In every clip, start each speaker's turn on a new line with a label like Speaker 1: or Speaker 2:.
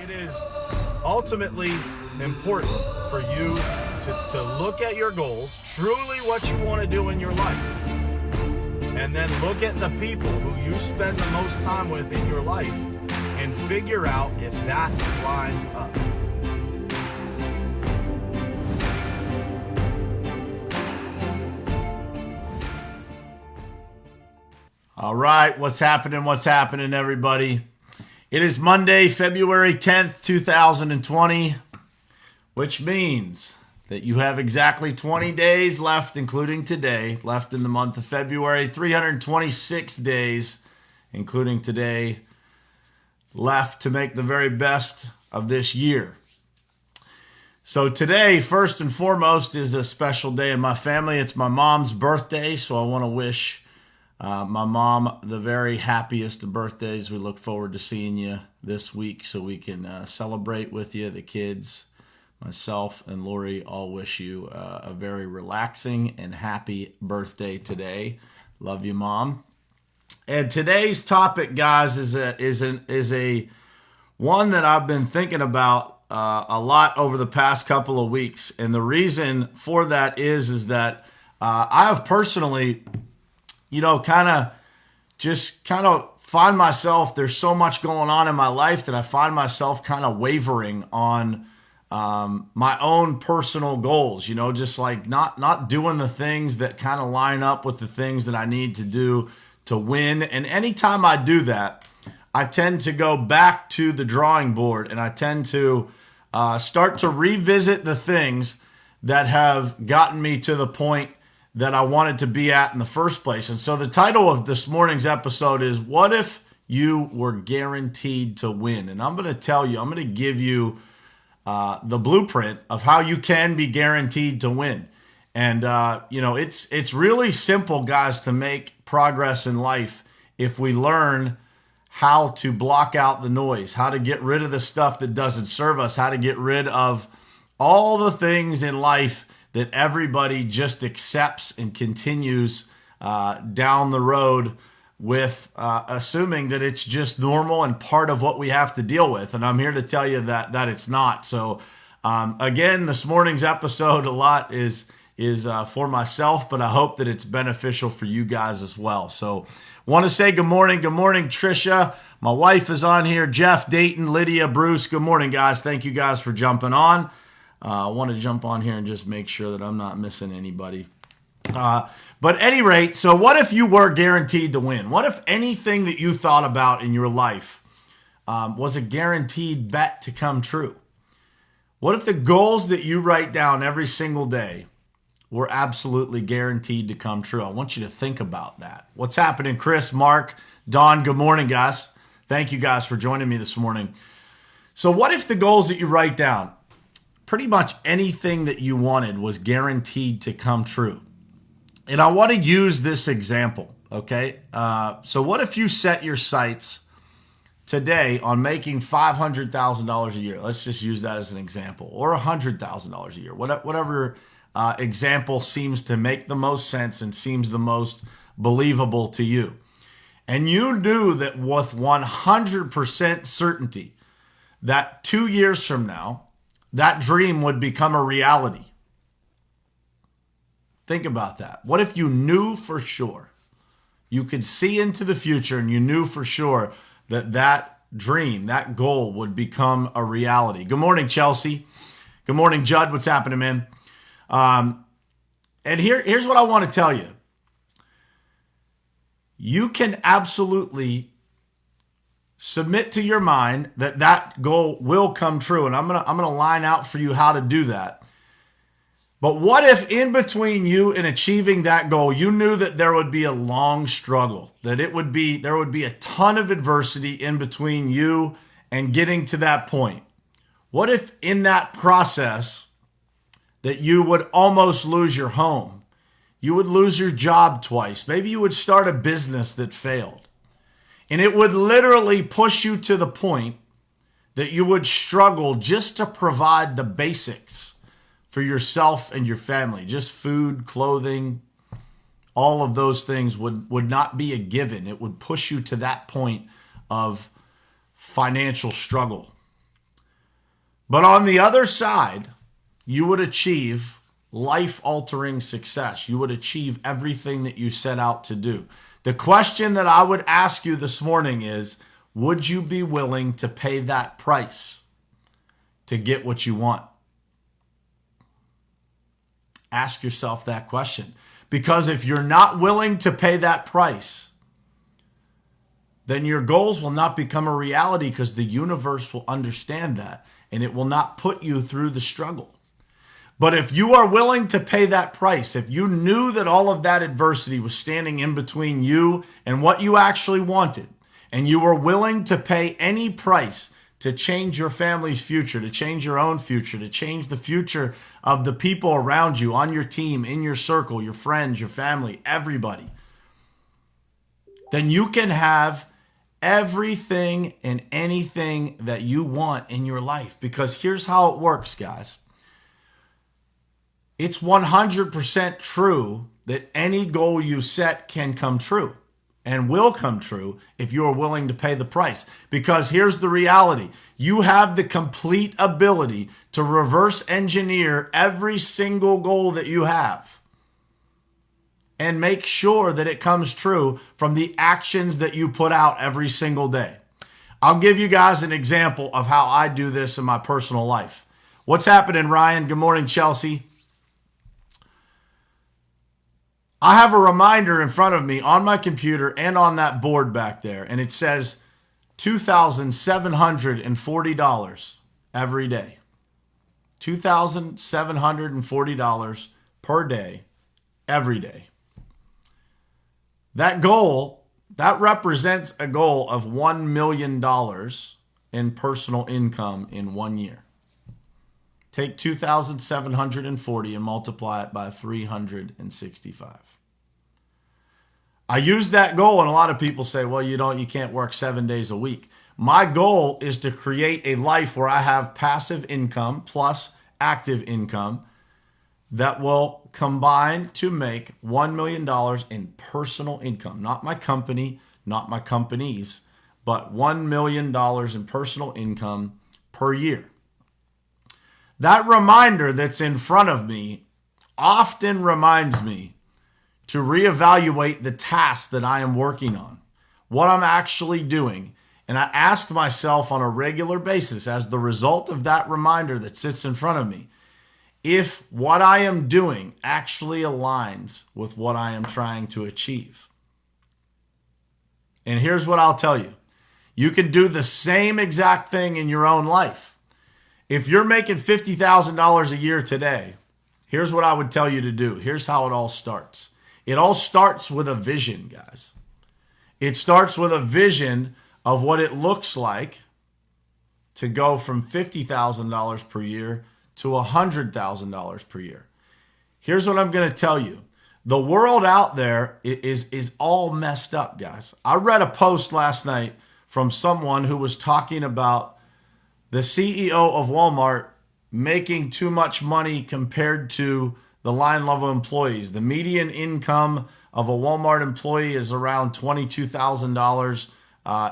Speaker 1: It is ultimately important for you to look at your goals, truly what you want to do in your life, and then look at the people who you spend the most time with in your life and figure out if that lines up. All right, what's happening, everybody? It is Monday, February 10th, 2020, which means that you have exactly 20 days left, including today, left in the month of February, 326 days, including today, left to make the very best of this year. So today, first and foremost, is a special day in my family. It's my mom's birthday, so I want to wish my mom the very happiest of birthdays. We look forward to seeing you this week so we can celebrate with you. The kids, myself, and Lori all wish you a very relaxing and happy birthday today. Love you, Mom. And today's topic, guys, is a one that I've been thinking about a lot over the past couple of weeks. And the reason for that is that I have personally, kind of find myself, there's so much going on in my life that I find myself kind of wavering on my own personal goals, just like not doing the things that kind of line up with the things that I need to do to win. And anytime I do that, I tend to go back to the drawing board and I tend to start to revisit the things that have gotten me to the point that I wanted to be at in the first place. And so the title of this morning's episode is, What If You Were Guaranteed to Win? And I'm going to give you the blueprint of how you can be guaranteed to win. And, it's really simple, guys, to make progress in life if we learn how to block out the noise, how to get rid of the stuff that doesn't serve us, how to get rid of all the things in life that everybody just accepts and continues down the road with assuming that it's just normal and part of what we have to deal with. And I'm here to tell you that it's not. So again, this morning's episode, a lot is for myself, but I hope that it's beneficial for you guys as well. So want to say good morning. Good morning, Trisha. My wife is on here. Jeff, Dayton, Lydia, Bruce. Good morning, guys. Thank you guys for jumping on. I want to jump on here and just make sure that I'm not missing anybody. But at any rate, so what if you were guaranteed to win? What if anything that you thought about in your life was a guaranteed bet to come true? What if the goals that you write down every single day were absolutely guaranteed to come true? I want you to think about that. What's happening, Chris, Mark, Don? Good morning, guys. Thank you guys for joining me this morning. So what if the goals that you write down, pretty much anything that you wanted, was guaranteed to come true? And I want to use this example, okay? So what if you set your sights today on making $500,000 a year? Let's just use that as an example. Or $100,000 a year. Whatever example seems to make the most sense and seems the most believable to you. And you knew that with 100% certainty that 2 years from now, that dream would become a reality. Think about that. What if you knew for sure? You could see into the future and you knew for sure that dream, that goal would become a reality. Good morning, Chelsea. Good morning, Judd. What's happening, man? And here's what I want to tell you. You can absolutely submit to your mind that goal will come true. And I'm gonna line out for you how to do that. But what if in between you and achieving that goal, you knew that there would be a long struggle, that there would be a ton of adversity in between you and getting to that point? What if in that process that you would almost lose your home? You would lose your job twice. Maybe you would start a business that failed. And it would literally push you to the point that you would struggle just to provide the basics for yourself and your family. Just food, clothing, all of those things would not be a given. It would push you to that point of financial struggle. But on the other side, you would achieve life-altering success. You would achieve everything that you set out to do. The question that I would ask you this morning is, would you be willing to pay that price to get what you want? Ask yourself that question. Because if you're not willing to pay that price, then your goals will not become a reality, because the universe will understand that and it will not put you through the struggle. But if you are willing to pay that price, if you knew that all of that adversity was standing in between you and what you actually wanted, and you were willing to pay any price to change your family's future, to change your own future, to change the future of the people around you, on your team, in your circle, your friends, your family, everybody, then you can have everything and anything that you want in your life. Because here's how it works, guys. It's 100% true that any goal you set can come true and will come true if you are willing to pay the price. Because here's the reality. You have the complete ability to reverse engineer every single goal that you have and make sure that it comes true from the actions that you put out every single day. I'll give you guys an example of how I do this in my personal life. What's happening, Ryan? Good morning, Chelsea. I have a reminder in front of me on my computer and on that board back there, and it says $2,740 every day. $2,740 per day, every day. That goal, that represents a goal of $1 million in personal income in 1 year. Take 2,740 and multiply it by 365. I use that goal, and a lot of people say, well, you can't work 7 days a week. My goal is to create a life where I have passive income plus active income that will combine to make $1 million in personal income. Not my company, not my companies, but $1 million in personal income per year. That reminder that's in front of me often reminds me to reevaluate the task that I am working on, what I'm actually doing. And I ask myself on a regular basis, as the result of that reminder that sits in front of me, if what I am doing actually aligns with what I am trying to achieve. And here's what I'll tell you. You can do the same exact thing in your own life. If you're making $50,000 a year today, here's what I would tell you to do. Here's how it all starts. It all starts with a vision, guys. It starts with a vision of what it looks like to go from $50,000 per year to $100,000 per year. Here's what I'm going to tell you. The world out there is all messed up, guys. I read a post last night from someone who was talking about the CEO of Walmart making too much money compared to the line level employees. The median income of a Walmart employee is around $22,000.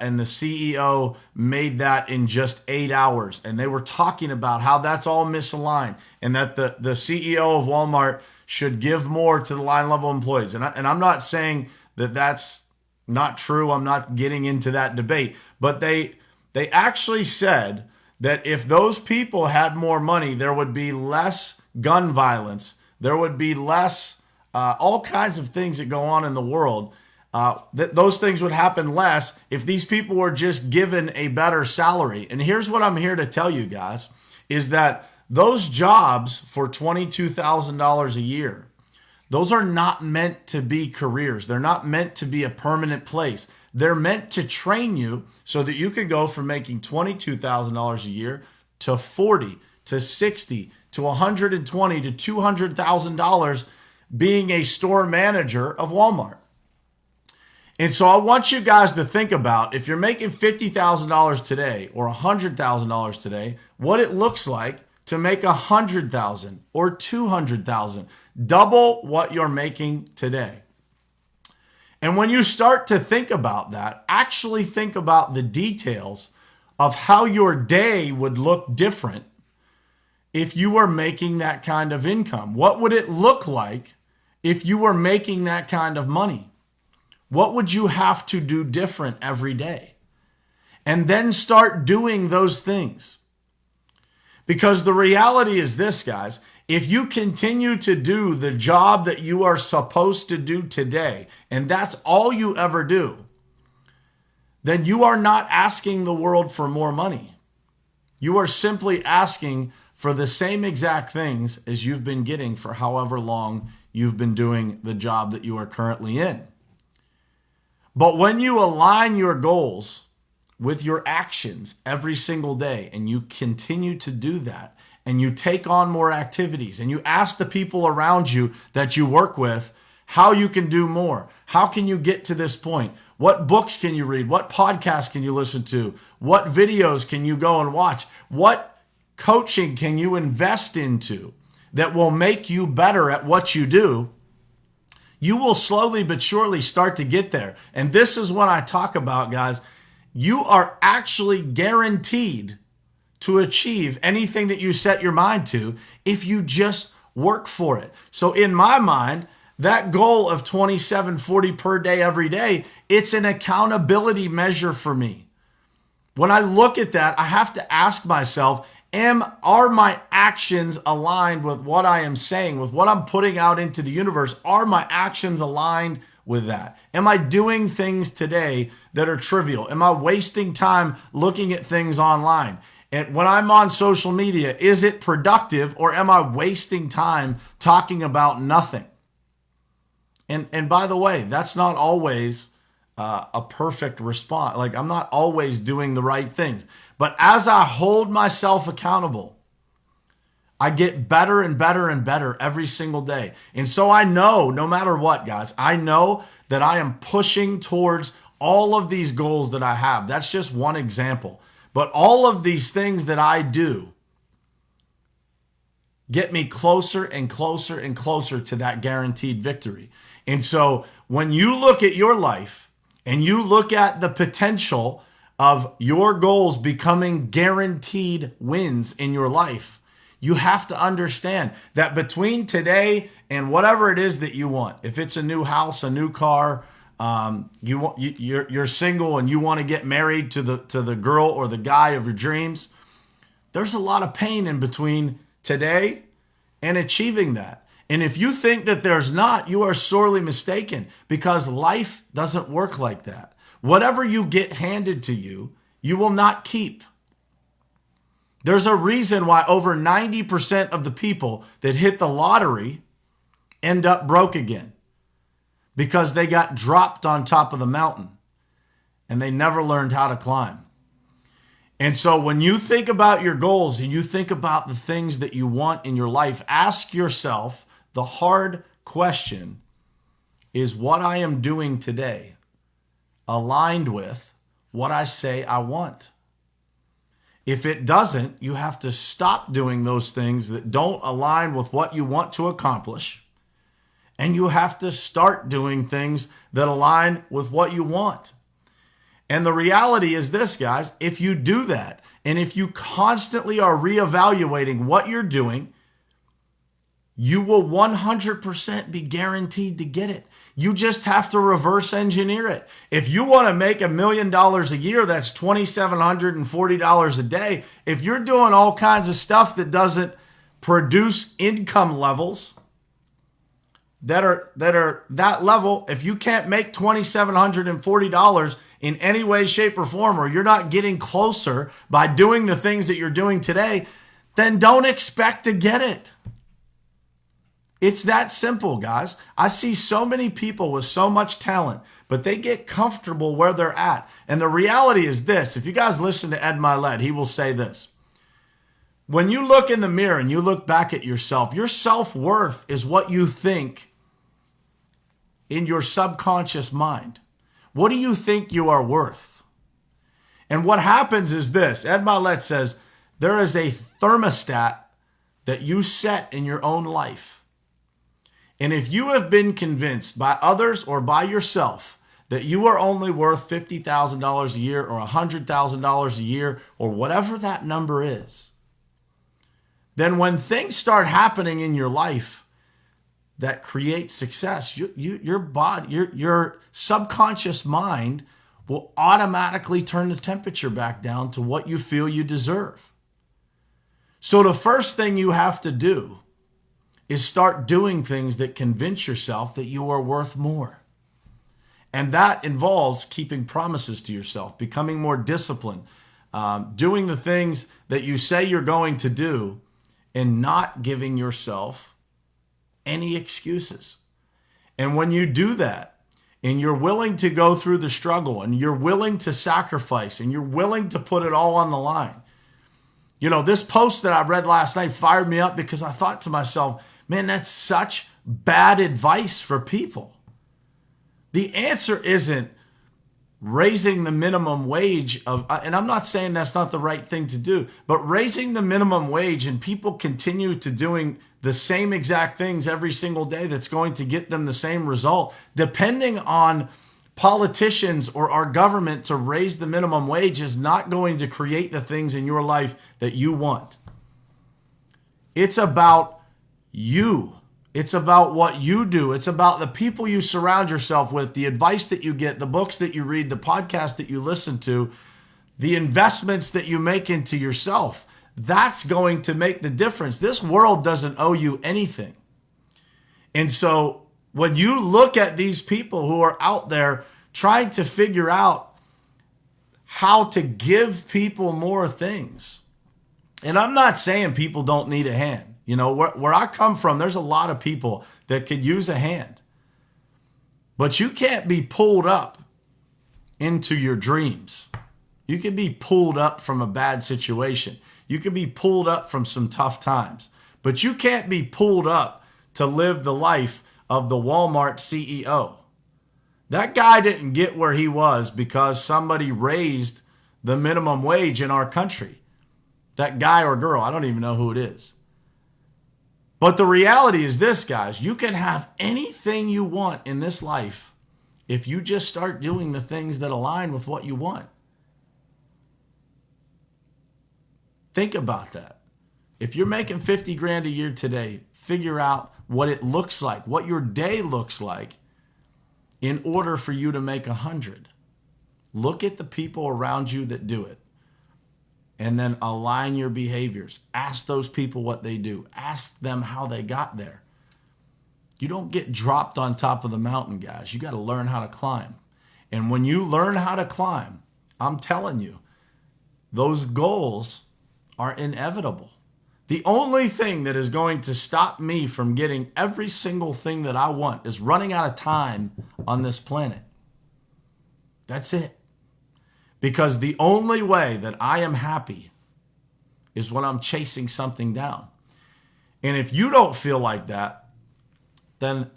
Speaker 1: And the CEO made that in just 8 hours. And they were talking about how that's all misaligned and that the CEO of Walmart should give more to the line level employees. And I'm not saying that that's not true. I'm not getting into that debate. But they actually said that if those people had more money, there would be less gun violence. There would be less all kinds of things that go on in the world. Those things would happen less if these people were just given a better salary. And here's what I'm here to tell you guys, is that those jobs for $22,000 a year, those are not meant to be careers. They're not meant to be a permanent place. They're meant to train you so that you can go from making $22,000 a year to $40,000 to $60,000 to $120,000 to $200,000 being a store manager of Walmart. And so I want you guys to think about, if you're making $50,000 today or $100,000 today, what it looks like to make $100,000 or $200,000, double what you're making today. And when you start to think about that, actually think about the details of how your day would look different if you were making that kind of income? What would it look like if you were making that kind of money? What would you have to do different every day? And then start doing those things. Because the reality is this, guys, if you continue to do the job that you are supposed to do today, and that's all you ever do, then you are not asking the world for more money. You are simply asking for the same exact things as you've been getting for however long you've been doing the job that you are currently in. But when you align your goals with your actions every single day, and you continue to do that, and you take on more activities, and you ask the people around you that you work with how you can do more, how can you get to this point, what books can you read, what podcasts can you listen to, what videos can you go and watch, what coaching can you invest into that will make you better at what you do, you will slowly but surely start to get there. And this is what I talk about, guys. You are actually guaranteed to achieve anything that you set your mind to if you just work for it. So in my mind, that goal of 2740 per day every day, it's an accountability measure for me. When I look at that, I have to ask myself, are my actions aligned with what I am saying, with what I'm putting out into the universe? Are my actions aligned with that? Am I doing things today that are trivial? Am I wasting time looking at things online? And when I'm on social media, is it productive, or am I wasting time talking about nothing? And by the way, that's not always a perfect response. Like, I'm not always doing the right things. But as I hold myself accountable, I get better and better and better every single day. And so I know, no matter what, guys, I know that I am pushing towards all of these goals that I have. That's just one example. But all of these things that I do get me closer and closer and closer to that guaranteed victory. And so when you look at your life and you look at the potential of your goals becoming guaranteed wins in your life, you have to understand that between today and whatever it is that you want, if it's a new house, a new car, you're single and you want to get married to the girl or the guy of your dreams, there's a lot of pain in between today and achieving that. And if you think that there's not, you are sorely mistaken, because life doesn't work like that. Whatever you get handed to you, you will not keep. There's a reason why over 90% of the people that hit the lottery end up broke again, because they got dropped on top of the mountain and they never learned how to climb. And so when you think about your goals and you think about the things that you want in your life, ask yourself the hard question: is what I am doing today aligned with what I say I want? If it doesn't, you have to stop doing those things that don't align with what you want to accomplish. And you have to start doing things that align with what you want. And the reality is this, guys: if you do that, and if you constantly are reevaluating what you're doing, you will 100% be guaranteed to get it. You just have to reverse engineer it. If you want to make $1 million a year, that's $2,740 a day. If you're doing all kinds of stuff that doesn't produce income levels that are that level, if you can't make $2,740 in any way, shape, or form, or you're not getting closer by doing the things that you're doing today, then don't expect to get it. It's that simple, guys. I see so many people with so much talent, but they get comfortable where they're at. And the reality is this: if you guys listen to Ed Mylett, he will say this. When you look in the mirror and you look back at yourself, your self-worth is what you think in your subconscious mind. What do you think you are worth? And what happens is this: Ed Mylett says there is a thermostat that you set in your own life. And if you have been convinced by others or by yourself that you are only worth $50,000 a year or $100,000 a year or whatever that number is, then when things start happening in your life that create success, your body, your subconscious mind will automatically turn the temperature back down to what you feel you deserve. So the first thing you have to do is start doing things that convince yourself that you are worth more. And that involves keeping promises to yourself, becoming more disciplined, doing the things that you say you're going to do, and not giving yourself any excuses. And when you do that, and you're willing to go through the struggle, and you're willing to sacrifice, and you're willing to put it all on the line. You know, this post that I read last night fired me up because I thought to myself, man, that's such bad advice for people. The answer isn't raising the minimum wage and I'm not saying that's not the right thing to do, but raising the minimum wage and people continue to doing the same exact things every single day that's going to get them the same result, depending on politicians or our government to raise the minimum wage is not going to create the things in your life that you want. It's about you. It's about what you do. It's about the people you surround yourself with, the advice that you get, the books that you read, the podcasts that you listen to, the investments that you make into yourself. That's going to make the difference. This world doesn't owe you anything. And so when you look at these people who are out there trying to figure out how to give people more things, and I'm not saying people don't need a hand. You know, where I come from, there's a lot of people that could use a hand. But you can't be pulled up into your dreams. You can be pulled up from a bad situation. You can be pulled up from some tough times. But you can't be pulled up to live the life of the Walmart CEO. That guy didn't get where he was because somebody raised the minimum wage in our country. That guy or girl, I don't even know who it is. But the reality is this, guys, you can have anything you want in this life if you just start doing the things that align with what you want. Think about that. If you're making 50 grand a year today, figure out what it looks like, what your day looks like in order for you to make 100. Look at the people around you that do it. And then align your behaviors. Ask those people what they do. Ask them how they got there. You don't get dropped on top of the mountain, guys. You got to learn how to climb. And when you learn how to climb, I'm telling you, those goals are inevitable. The only thing that is going to stop me from getting every single thing that I want is running out of time on this planet. That's it. Because the only way that I am happy is when I'm chasing something down. And if you don't feel like that, then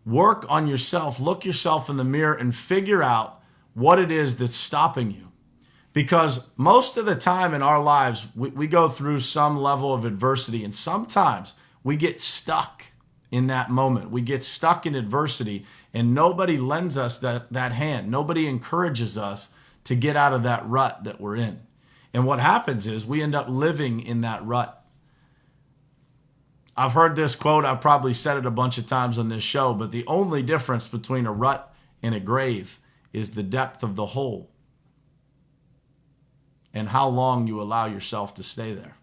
Speaker 1: work on yourself, look yourself in the mirror and figure out what it is that's stopping you. Because most of the time in our lives, we go through some level of adversity, and sometimes we get stuck in that moment. We get stuck in adversity, and nobody lends us that hand. Nobody encourages us to get out of that rut that we're in. And what happens is we end up living in that rut. I've heard this quote, I've probably said it a bunch of times on this show, but the only difference between a rut and a grave is the depth of the hole and how long you allow yourself to stay there.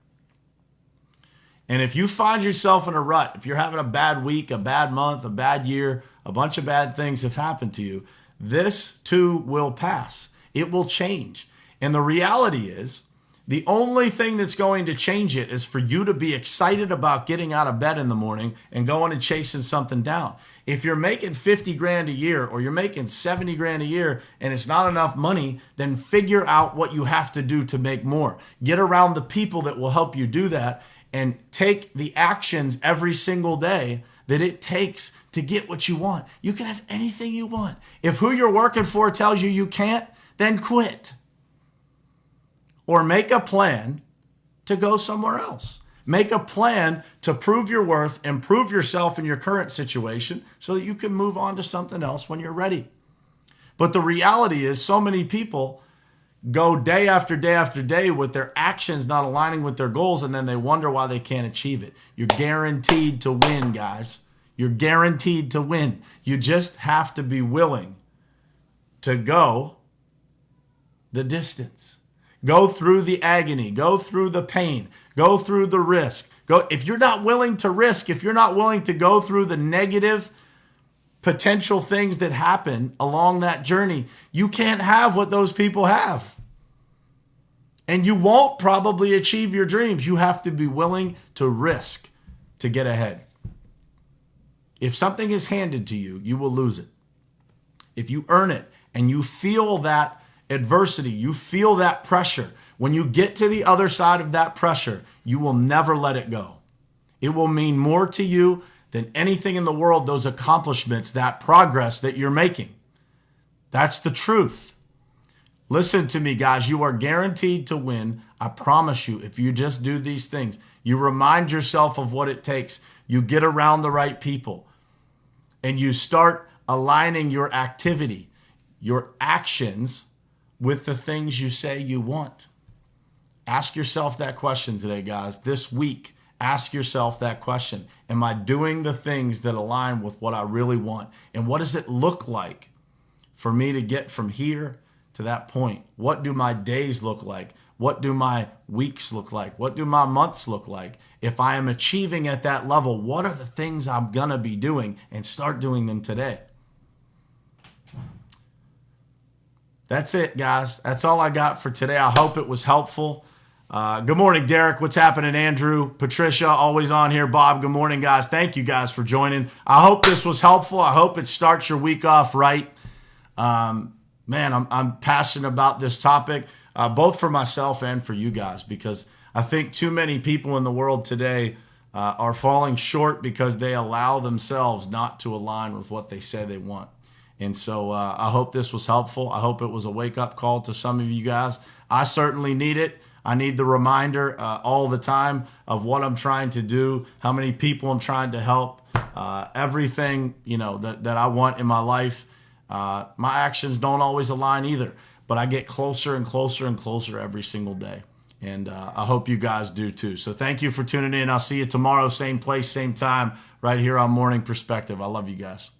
Speaker 1: And if you find yourself in a rut, if you're having a bad week, a bad month, a bad year, a bunch of bad things have happened to you, this too will pass. It will change. And the reality is, the only thing that's going to change it is for you to be excited about getting out of bed in the morning and going and chasing something down. If you're making 50 grand a year or you're making 70 grand a year and it's not enough money, then figure out what you have to do to make more. Get around the people that will help you do that and take the actions every single day that it takes to get what you want. You can have anything you want. If who you're working for tells you you can't, then quit. Or make a plan to go somewhere else. Make a plan to prove your worth, improve yourself in your current situation so that you can move on to something else when you're ready. But the reality is so many people go day after day after day with their actions not aligning with their goals, and then they wonder why they can't achieve it. You're guaranteed to win, guys. You're guaranteed to win. You just have to be willing to go the distance. Go through the agony. Go through the pain. Go through the risk. If you're not willing to risk, if you're not willing to go through the negative potential things that happen along that journey, you can't have what those people have. And you won't probably achieve your dreams. You have to be willing to risk to get ahead. If something is handed to you, you will lose it. If you earn it and you feel that adversity, you feel that pressure, when you get to the other side of that pressure, you will never let it go. It will mean more to you than anything in the world, those accomplishments, that progress that you're making. That's the truth. Listen to me, guys. You are guaranteed to win. I promise you, if you just do these things, you remind yourself of what it takes, you get around the right people, and you start aligning your activity, your actions with the things you say you want. Ask yourself that question today, guys. This week, ask yourself that question. Am I doing the things that align with what I really want? And what does it look like for me to get from here to that point? What do my days look like? What do my weeks look like? What do my months look like? If I am achieving at that level, what are the things I'm going to be doing? And start doing them today. That's it, guys. That's all I got for today. I hope it was helpful. Good morning, Derek. What's happening, Andrew? Patricia, always on here. Bob, good morning, guys. Thank you, guys, for joining. I hope this was helpful. I hope it starts your week off right. Man, I'm passionate about this topic, both for myself and for you guys, because I think too many people in the world today are falling short because they allow themselves not to align with what they say they want. And so I hope this was helpful. I hope it was a wake-up call to some of you guys. I certainly need it. I need the reminder all the time of what I'm trying to do, how many people I'm trying to help, everything that I want in my life. My actions don't always align either, but I get closer and closer and closer every single day. And I hope you guys do too. So thank you for tuning in. I'll see you tomorrow, same place, same time, right here on Morning Perspective. I love you guys.